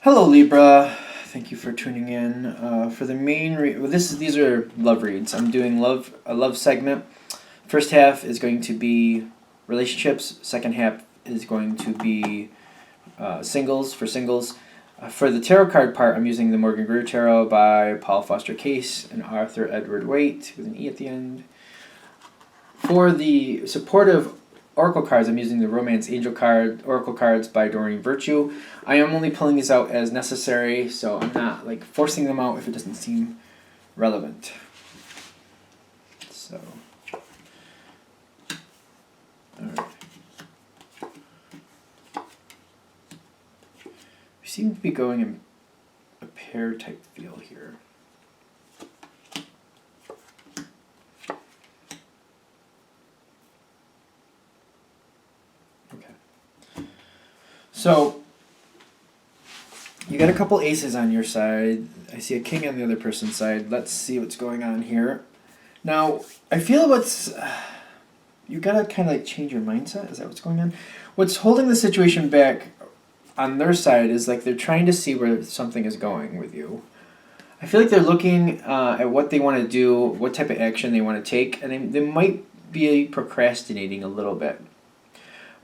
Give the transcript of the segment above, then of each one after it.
Hello Libra, thank you for tuning in. For the main these are love reads. I'm doing a love segment. First half is going to be relationships. Second half is going to be singles for singles. For the tarot card part, I'm using the Morgan Greer Tarot by Paul Foster Case and Arthur Edward Waite with an E at the end. For the supportive oracle cards, I'm using the Romance Angel card oracle cards by Doreen Virtue. I am only pulling these out as necessary, so I'm not like forcing them out if it doesn't seem relevant. So, all right. We seem to be going in a pair type feel here. So, you got a couple aces on your side. I see a king on the other person's side. Let's see what's going on here. Now, I feel you gotta kind of like change your mindset. Is that what's going on? What's holding the situation back on their side is like they're trying to see where something is going with you. I feel like they're looking at what they want to do, what type of action they want to take, and they might be procrastinating a little bit.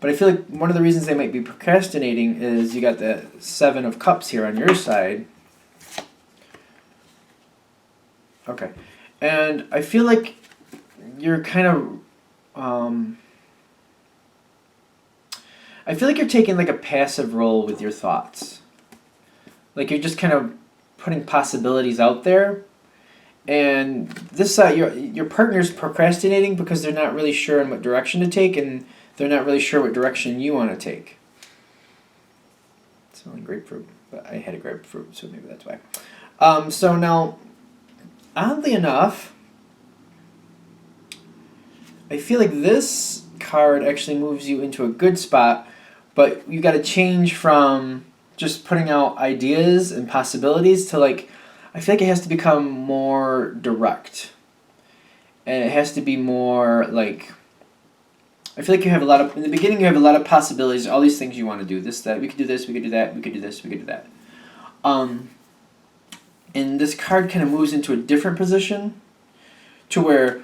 But I feel like one of the reasons they might be procrastinating is you got the Seven of Cups here on your side. Okay. And I feel like you're kind of... I feel like you're taking like a passive role with your thoughts. Like you're just kind of putting possibilities out there. And this side, your partner's procrastinating because they're not really sure in what direction to take, and they're not really sure what direction you want to take. It's smelling grapefruit, but I had a grapefruit, so maybe that's why. So now, oddly enough, I feel like this card actually moves you into a good spot, but you got to change from just putting out ideas and possibilities to like, I feel like it has to become more direct. And it has to be more like, I feel like you have in the beginning you have a lot of possibilities, all these things you want to do, this, that, we could do this, we could do that, we could do this, we could do that. And this card kind of moves into a different position to where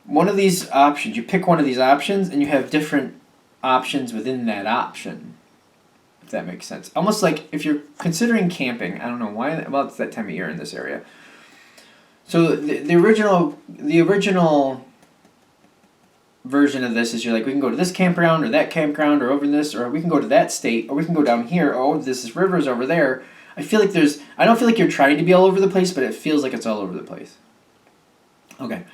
one of these options, you pick one of these options and you have different options within that option, if that makes sense. Almost like if you're considering camping, I don't know why, well, it's that time of year in this area. So the original version of this is you're like, we can go to this campground or that campground or over this, or we can go to that state, or we can go down here, oh, this river's over there. I don't feel like you're trying to be all over the place, but it feels like it's all over the place. Okay.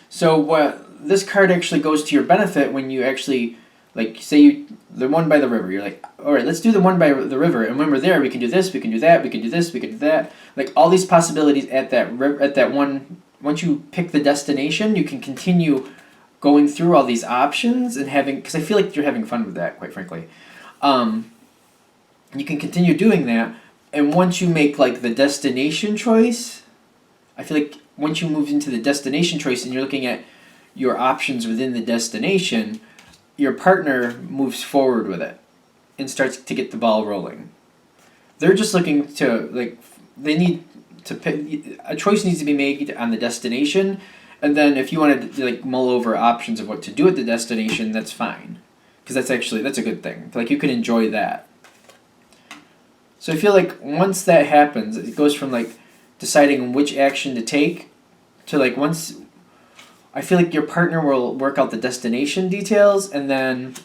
So what this card actually goes to your benefit when you actually, like, say the one by the river, you're like, all right, let's do the one by the river, and when we're there, we can do this, we can do that, we can do this, we can do that. Like, all these possibilities at that one, once you pick the destination, you can continue going through all these options and because I feel like you're having fun with that, quite frankly. You can continue doing that, and once you make like the destination choice, I feel like once you move into the destination choice and you're looking at your options within the destination, your partner moves forward with it and starts to get the ball rolling. They're just looking to, like, they need to pick, a choice needs to be made on the destination. And then if you wanted to like mull over options of what to do at the destination, that's fine. Because that's a good thing. Like you can enjoy that. So I feel like once that happens, it goes from like deciding which action to take to like once, I feel like your partner will work out the destination details and then,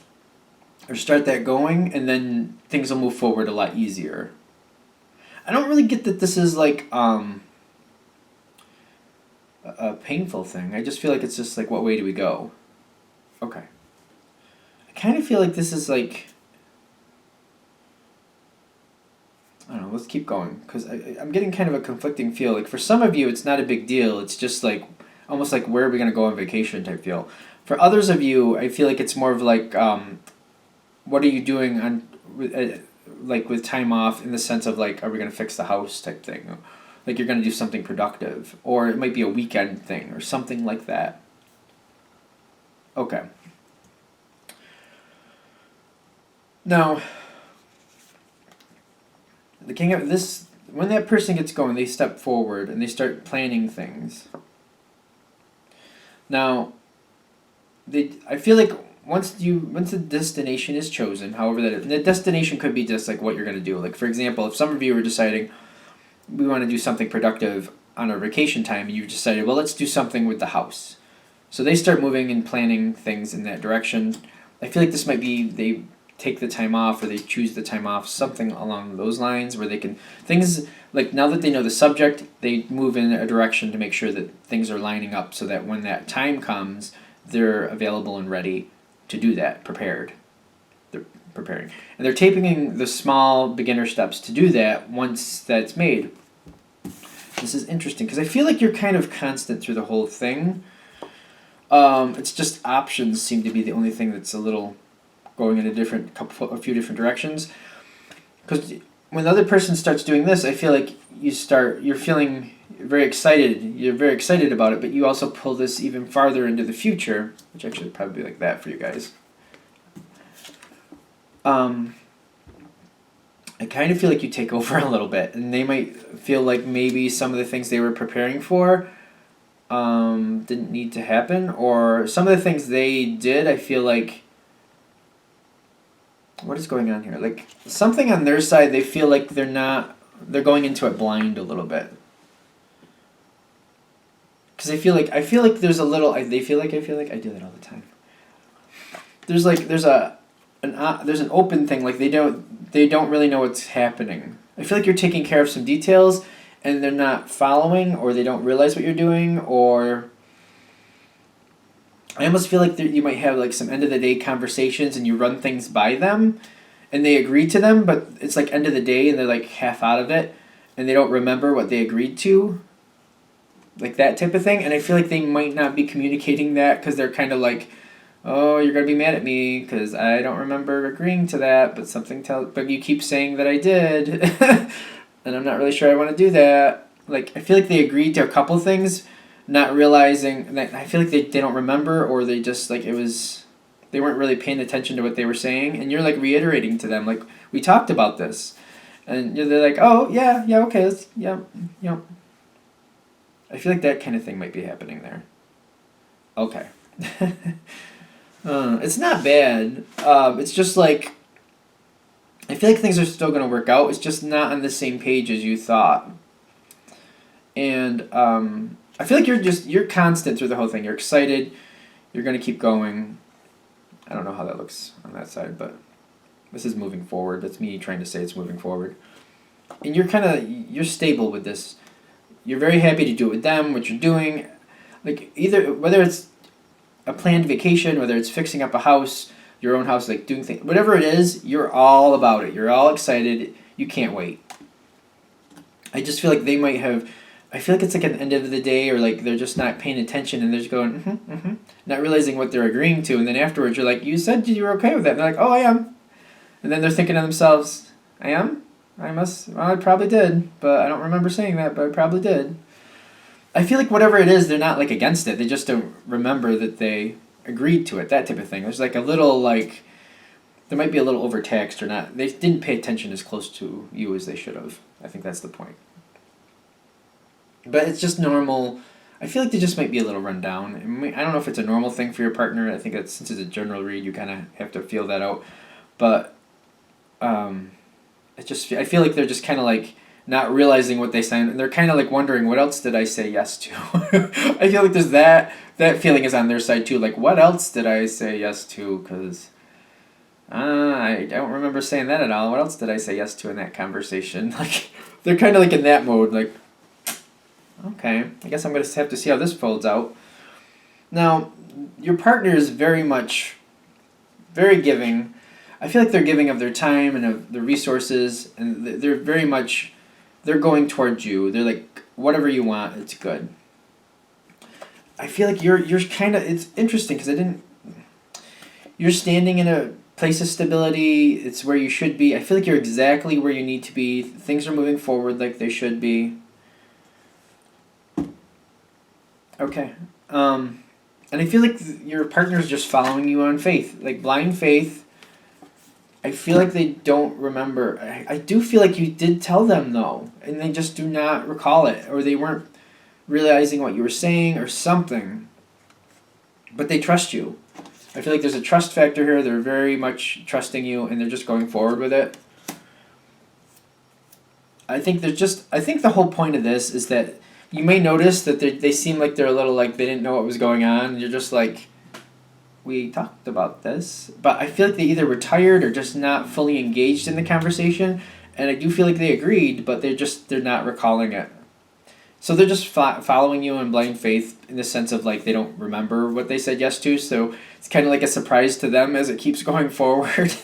or start that going, and then things will move forward a lot easier. I don't really get that this is like, a painful thing. I just feel like it's just like, what way do we go? Okay. I kind of feel like this is like, I don't know, let's keep going, because I'm getting kind of a conflicting feel. Like for some of you, it's not a big deal. It's just like, almost like where are we going to go on vacation type feel. For others of you, I feel like it's more of like, what are you doing on, like with time off in the sense of like, are we going to fix the house type thing? Like you're going to do something productive. Or it might be a weekend thing or something like that. Okay. Now, the king of this, when that person gets going, they step forward and they start planning things. Now, I feel like once the destination is chosen, however that is, the destination could be just like what you're going to do. Like for example, if some of you are deciding we want to do something productive on our vacation time, and you've decided, well, let's do something with the house. So they start moving and planning things in that direction. I feel like this might be they take the time off or they choose the time off, something along those lines where they can things like now that they know the subject, they move in a direction to make sure that things are lining up so that when that time comes, they're available and ready to do that, prepared. They're preparing. And they're taking the small beginner steps to do that once that's made. This is interesting because I feel like you're kind of constant through the whole thing. It's just options seem to be the only thing that's a little going in a few different directions. Because when the other person starts doing this, I feel like you're feeling very excited. You're very excited about it, but you also pull this even farther into the future, which actually probably be like that for you guys. I kind of feel like you take over a little bit, and they might feel like maybe some of the things they were preparing for didn't need to happen, or some of the things they did, I feel like, what is going on here? Like something on their side, they feel like they're going into it blind a little bit. Because I feel like there's a little, I feel like I do that all the time. There's an open thing, like they don't really know what's happening. I feel like you're taking care of some details and they're not following, or they don't realize what you're doing, or I almost feel like you might have like some end of the day conversations and you run things by them and they agree to them, but it's like end of the day and they're like half out of it and they don't remember what they agreed to. Like that type of thing. And I feel like they might not be communicating that because they're kind of like, oh, you're going to be mad at me because I don't remember agreeing to that, but you keep saying that I did. And I'm not really sure I want to do that. Like, I feel like they agreed to a couple things, not realizing that I feel like they don't remember, or they just like they weren't really paying attention to what they were saying, and you're like reiterating to them like, we talked about this, and they're like, oh yeah, okay, yeah. I feel like that kind of thing might be happening there. Okay. It's not bad. It's just like I feel like things are still going to work out. It's just not on the same page as you thought. And I feel like you're constant through the whole thing. You're excited. You're going to keep going. I don't know how that looks on that side, but this is moving forward. That's me trying to say it's moving forward. And you're stable with this. You're very happy to do it with them, what you're doing. Like either, whether it's a planned vacation, whether it's fixing up a house, your own house, like doing things, whatever it is, you're all about it. You're all excited. You can't wait. I just feel like they might have, I feel like it's like at the end of the day, or like they're just not paying attention and they're just going, not realizing what they're agreeing to. And then afterwards you're like, you said you were okay with that. And they're like, oh, I am. And then they're thinking to themselves, I am? I probably did, but I don't remember saying that, but I probably did. I feel like whatever it is, they're not like against it. They just don't remember that they agreed to it, that type of thing. There's like a little like, there might be a little overtaxed or not. They didn't pay attention as close to you as they should have. I think that's the point. But it's just normal. I feel like they just might be a little run down. I don't know if it's a normal thing for your partner. I think that since it's a general read, you kind of have to feel that out. But I feel like they're just kind of like not realizing what they signed, and they're kind of like wondering, what else did I say yes to? I feel like there's that feeling is on their side too. Like, what else did I say yes to? Because I don't remember saying that at all. What else did I say yes to in that conversation? Like, they're kind of like in that mode. Like, okay, I guess I'm gonna have to see how this folds out. Now, your partner is very giving. I feel like they're giving of their time and of their resources, and they're going towards you. They're like, whatever you want, it's good. I feel like you're kind of, it's interesting because you're standing in a place of stability. It's where you should be. I feel like you're exactly where you need to be. Things are moving forward like they should be. Okay. And I feel like your partner's just following you on faith, like blind faith. I feel like they don't remember. I do feel like you did tell them though, and they just do not recall it, or they weren't realizing what you were saying or something. But they trust you. I feel like there's a trust factor here. They're very much trusting you, and they're just going forward with it. I think the whole point of this is that you may notice that they seem like they're a little like they didn't know what was going on. And you're just like, we talked about this, but I feel like they either were tired or just not fully engaged in the conversation, and I do feel like they agreed, but they're not recalling it. So they're just following you in blind faith in the sense of like they don't remember what they said yes to, so it's kind of like a surprise to them as it keeps going forward.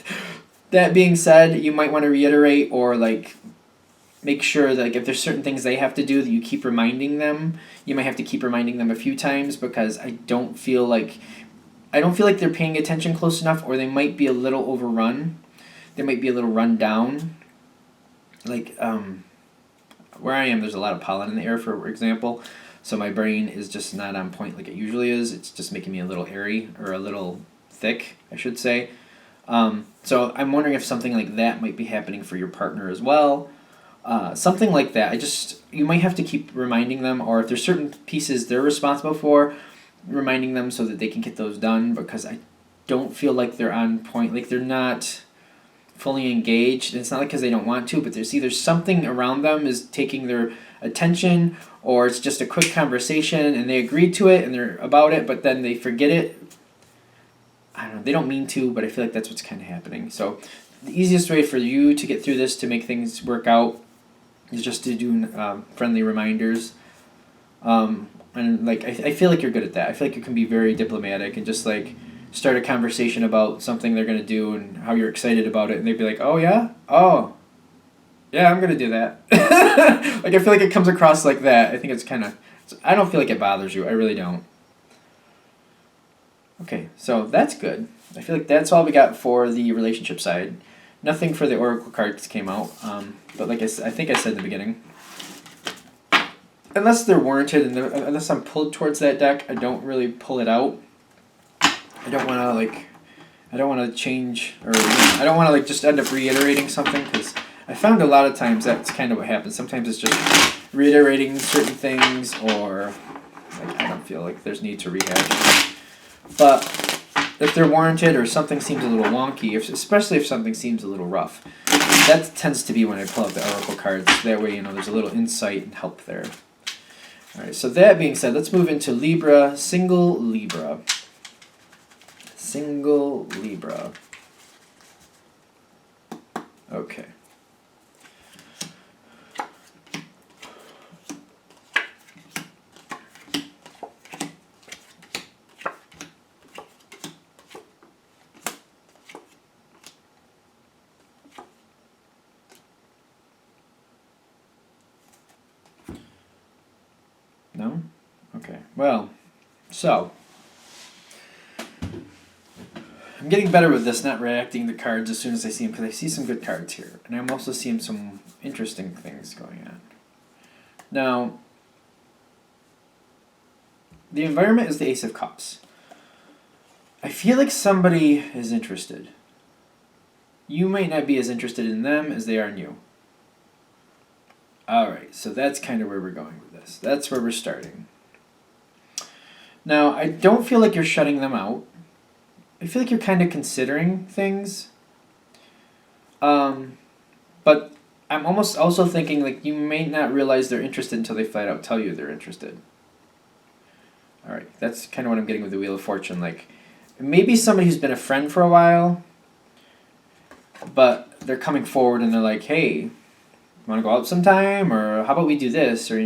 That being said, you might want to reiterate or like make sure that like, if there's certain things they have to do that you keep reminding them. You might have to keep reminding them a few times because I don't feel like they're paying attention close enough, or they might be a little overrun. They might be a little run down. Like, where I am, there's a lot of pollen in the air, for example. So my brain is just not on point like it usually is. It's just making me a little airy, or a little thick, I should say. So I'm wondering if something like that might be happening for your partner as well. Something like that. You might have to keep reminding them, or if there's certain pieces they're responsible for, reminding them so that they can get those done, because I don't feel like they're on point. Like they're not fully engaged. And it's not like because they don't want to, but there's either something around them is taking their attention, or it's just a quick conversation and they agreed to it and they're about it, but then they forget it. I don't know. They don't mean to, but I feel like that's what's kind of happening. So the easiest way for you to get through this, to make things work out, is just to do friendly reminders. And like I feel like you're good at that. I feel like you can be very diplomatic and just like start a conversation about something they're gonna do and how you're excited about it, and they'd be like, "Oh yeah, oh yeah, I'm gonna do that." Like I feel like it comes across like that. I think it's kind of. I don't feel like it bothers you. I really don't. Okay, so that's good. I feel like that's all we got for the relationship side. Nothing for the oracle cards came out, but like I think I said in the beginning, unless they're warranted and unless I'm pulled towards that deck, I don't really pull it out. I don't want to change, or I don't want to like just end up reiterating something, because I found a lot of times that's kind of what happens. Sometimes it's just reiterating certain things, or like I don't feel like there's need to rehash. But if they're warranted or something seems a little wonky, especially if something seems a little rough, that tends to be when I pull out the oracle cards. That way, there's a little insight and help there. All right, so that being said, let's move into Libra, single Libra. Single Libra. Okay. No? Okay. Well, so I'm getting better with this, not reacting to cards as soon as I see them, because I see some good cards here, and I'm also seeing some interesting things going on. Now, the environment is the Ace of Cups. I feel like somebody is interested. You might not be as interested in them as they are in you. Alright, so that's kind of where we're going with this. That's where we're starting. Now, I don't feel like you're shutting them out. I feel like you're kind of considering things. But I'm almost also thinking like you may not realize they're interested until they flat out tell you they're interested. Alright, that's kind of what I'm getting with the Wheel of Fortune. Like, maybe somebody who's been a friend for a while, but they're coming forward and they're like, hey, want to go out sometime? Or how about we do this? Or,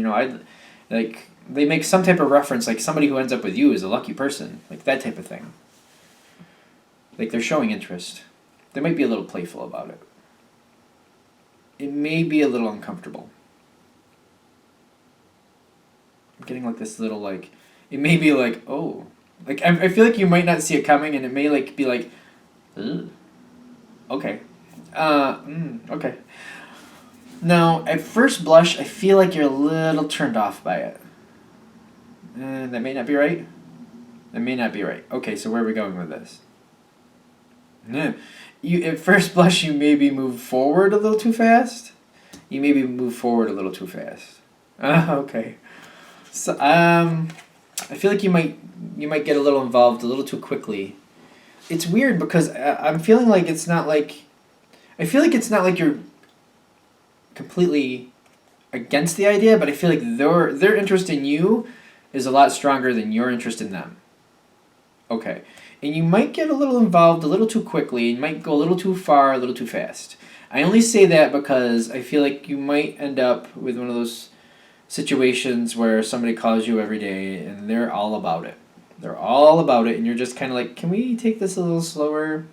they make some type of reference, like somebody who ends up with you is a lucky person. Like that type of thing. Like they're showing interest. They might be a little playful about it. It may be a little uncomfortable. I'm getting like this little like, it may be like, oh. Like I feel like you might not see it coming, and it may like be like, ugh. Okay. Okay. Now, at first blush, I feel like you're a little turned off by it. That may not be right. That may not be right. Okay, so where are we going with this? you at first blush you maybe move forward a little too fast. You maybe move forward a little too fast. Okay. So I feel like you might get a little involved a little too quickly. It's weird because I'm feeling like it's not like I feel like it's not like you're completely against the idea, but I feel like their interest in you is a lot stronger than your interest in them. Okay. And you might get a little involved a little too quickly, you might go a little too far, a little too fast. I only say that because I feel like you might end up with one of those situations where somebody calls you every day and they're all about it. They're all about it, and you're just kind of like, can we take this a little slower?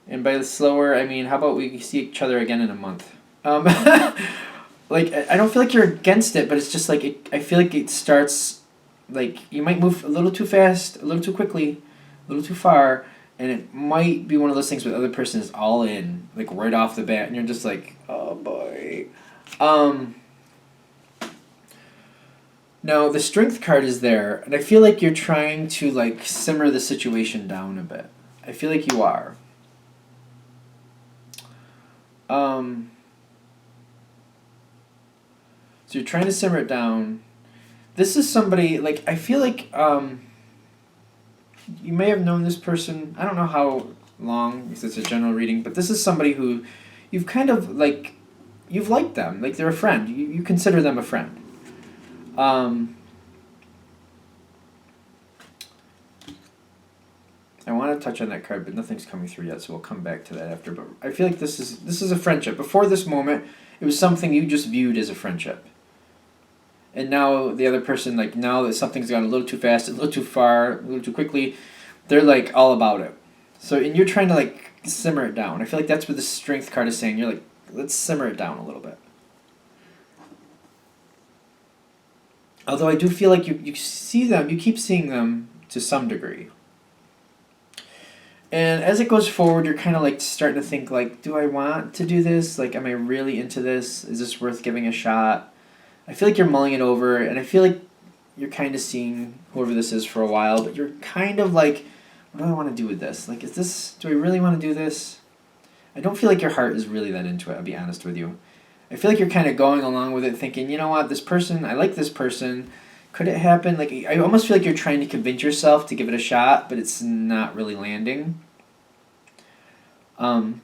And by the slower, I mean, how about we see each other again in a month? Like, I don't feel like you're against it, but it's just like, I feel like it starts, like, you might move a little too fast, a little too quickly, a little too far, and it might be one of those things where the other person is all in, like, right off the bat, and you're just like, oh boy. Now, the strength card is there, and I feel like you're trying to, like, simmer the situation down a bit. I feel like you are. So you're trying to simmer it down. This is somebody, like, I feel like you may have known this person. I don't know how long, because it's a general reading, but this is somebody who you've kind of, like, you've liked them. Like, they're a friend. You consider them a friend. I want to touch on that card, but nothing's coming through yet, so we'll come back to that after. But I feel like this is a friendship. Before this moment, it was something you just viewed as a friendship. And now the other person, like, now that something's gone a little too fast, a little too far, a little too quickly, they're, like, all about it. So, and you're trying to, like, simmer it down. I feel like that's what the strength card is saying. You're like, let's simmer it down a little bit. Although I do feel like you see them, you keep seeing them to some degree. And as it goes forward, you're kind of, like, starting to think, like, do I want to do this? Like, am I really into this? Is this worth giving a shot? I feel like you're mulling it over, and I feel like you're kind of seeing whoever this is for a while, but you're kind of like, what do I want to do with this? Like, do I really want to do this? I don't feel like your heart is really that into it, I'll be honest with you. I feel like you're kind of going along with it thinking, you know what, this person, I like this person. Could it happen? Like, I almost feel like you're trying to convince yourself to give it a shot, but it's not really landing. And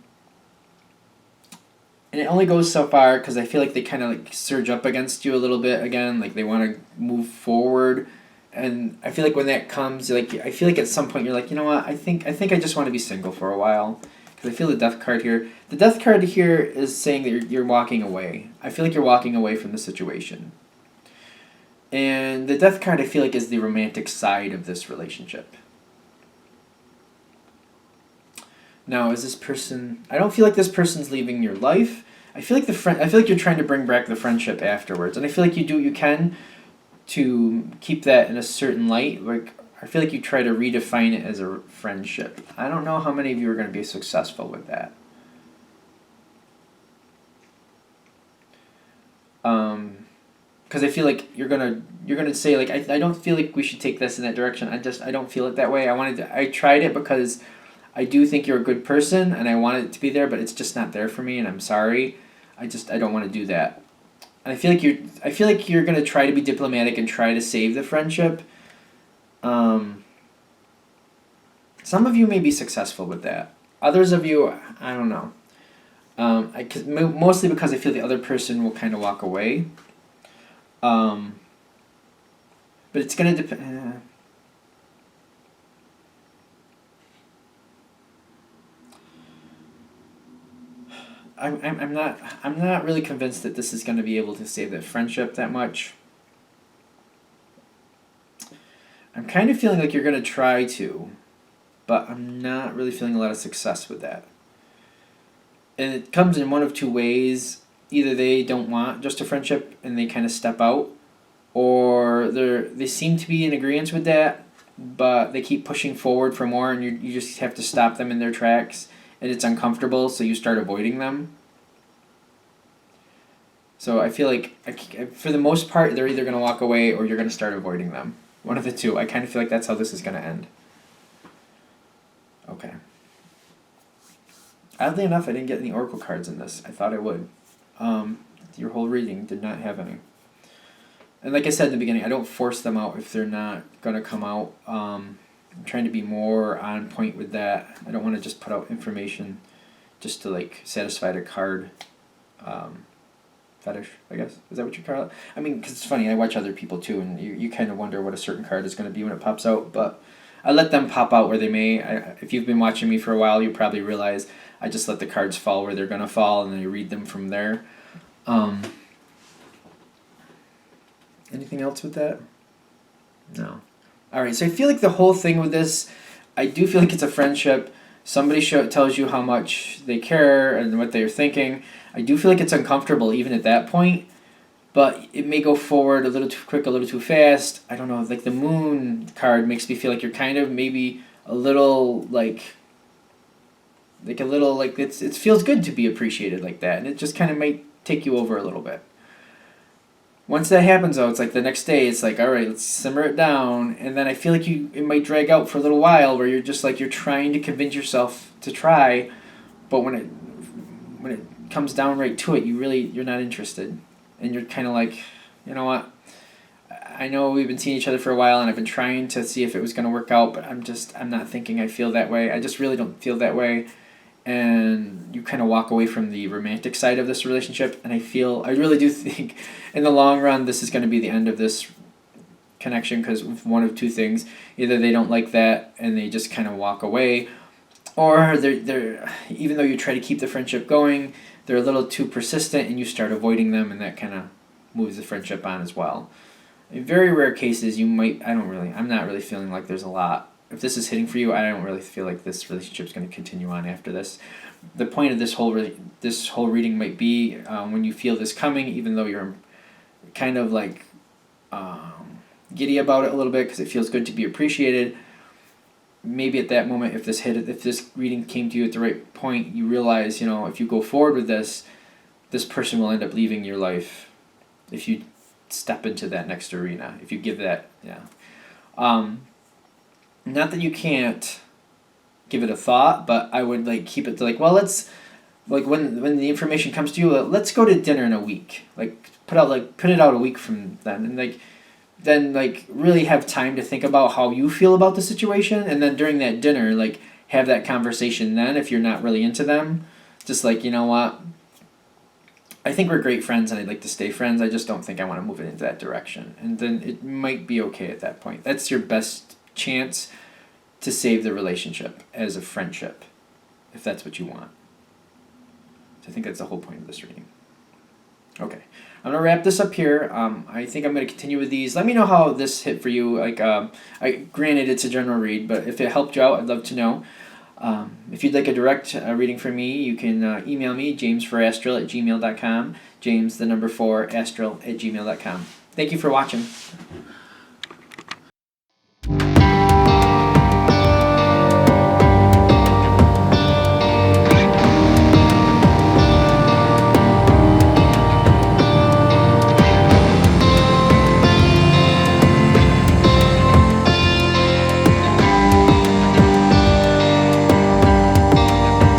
it only goes so far because I feel like they kind of, like, surge up against you a little bit again. Like, they want to move forward. And I feel like when that comes, like, I feel like at some point you're like, you know what, I think I just want to be single for a while. Because I feel the death card here. The death card here is saying that you're walking away. I feel like you're walking away from the situation. And the death card, I feel like, is the romantic side of this relationship. Now, is this person... I don't feel like this person's leaving your life. I feel like I feel like you're trying to bring back the friendship afterwards. And I feel like you do what you can to keep that in a certain light. Like, I feel like you try to redefine it as a friendship. I don't know how many of you are going to be successful with that. Because I feel like you're gonna say, like, I don't feel like we should take this in that direction. I don't feel it that way. I tried it because I do think you're a good person and I wanted it to be there, but it's just not there for me, and I'm sorry. I don't want to do that. And I feel like you're gonna try to be diplomatic and try to save the friendship. Some of you may be successful with that. Others of you, I don't know. Mostly because I feel the other person will kind of walk away. But it's gonna depend. I'm not really convinced that this is going to be able to save the friendship that much. I'm kind of feeling like you're going to try to, but I'm not really feeling a lot of success with that. And it comes in one of two ways. Either they don't want just a friendship and they kind of step out, or they seem to be in agreement with that, but they keep pushing forward for more, and you just have to stop them in their tracks. And it's uncomfortable, so you start avoiding them. So I feel like, for the most part, they're either going to walk away or you're going to start avoiding them. One of the two. I kind of feel like that's how this is going to end. Okay. Oddly enough, I didn't get any oracle cards in this. I thought I would. Your whole reading did not have any. And like I said in the beginning, I don't force them out if they're not going to come out. I'm trying to be more on point with that. I don't want to just put out information just to like satisfy the card fetish, I guess. Is that what you call it? I mean, because it's funny, I watch other people too, and you kind of wonder what a certain card is going to be when it pops out, but I let them pop out where they may. If you've been watching me for a while, you probably realize I just let the cards fall where they're going to fall, and then I read them from there. Anything else with that? No. All right, so I feel like the whole thing with this, I do feel like it's a friendship. Somebody tells you how much they care and what they're thinking. I do feel like it's uncomfortable even at that point, but it may go forward a little too quick, a little too fast. I don't know, like the moon card makes me feel like you're kind of maybe a little like a little like it feels good to be appreciated like that, and it just kind of might take you over a little bit. Once that happens though, it's like the next day it's like, all right, let's simmer it down, and then I feel like it might drag out for a little while where you're just like you're trying to convince yourself to try, but when it comes down right to it, you're not interested, and you're kind of like, you know what, I know we've been seeing each other for a while and I've been trying to see if it was going to work out, but I'm not thinking I feel that way. I just really don't feel that way. And you kind of walk away from the romantic side of this relationship, and I really do think in the long run this is going to be the end of this connection, because one of two things: either they don't like that and they just kind of walk away, or they're even though you try to keep the friendship going, they're a little too persistent and you start avoiding them, and that kind of moves the friendship on as well. In very rare cases, I'm not really feeling like there's a lot. If this is hitting for you, I don't really feel like this relationship is going to continue on after this. The point of this whole reading might be when you feel this coming, even though you're kind of like giddy about it a little bit because it feels good to be appreciated. Maybe at that moment, if this reading came to you at the right point, you realize, if you go forward with this person will end up leaving your life if you step into that next arena. If you give that, not that you can't give it a thought, but I would keep it to let's when the information comes to you, let's go to dinner in a week. Put it out a week from then, and then really have time to think about how you feel about the situation, and then during that dinner, have that conversation then if you're not really into them. Just you know what? I think we're great friends and I'd like to stay friends. I just don't think I want to move it into that direction. And then it might be okay at that point. That's your best chance to save the relationship as a friendship, if that's what you want. So I think that's the whole point of this reading. Okay, I'm gonna wrap this up here. I think I'm gonna continue with these. Let me know how this hit for you. Granted, it's a general read, but if it helped you out, I'd love to know. If you'd like a direct reading from me, you can email me, james4astral@gmail.com, james4astral@gmail.com. Thank you for watching.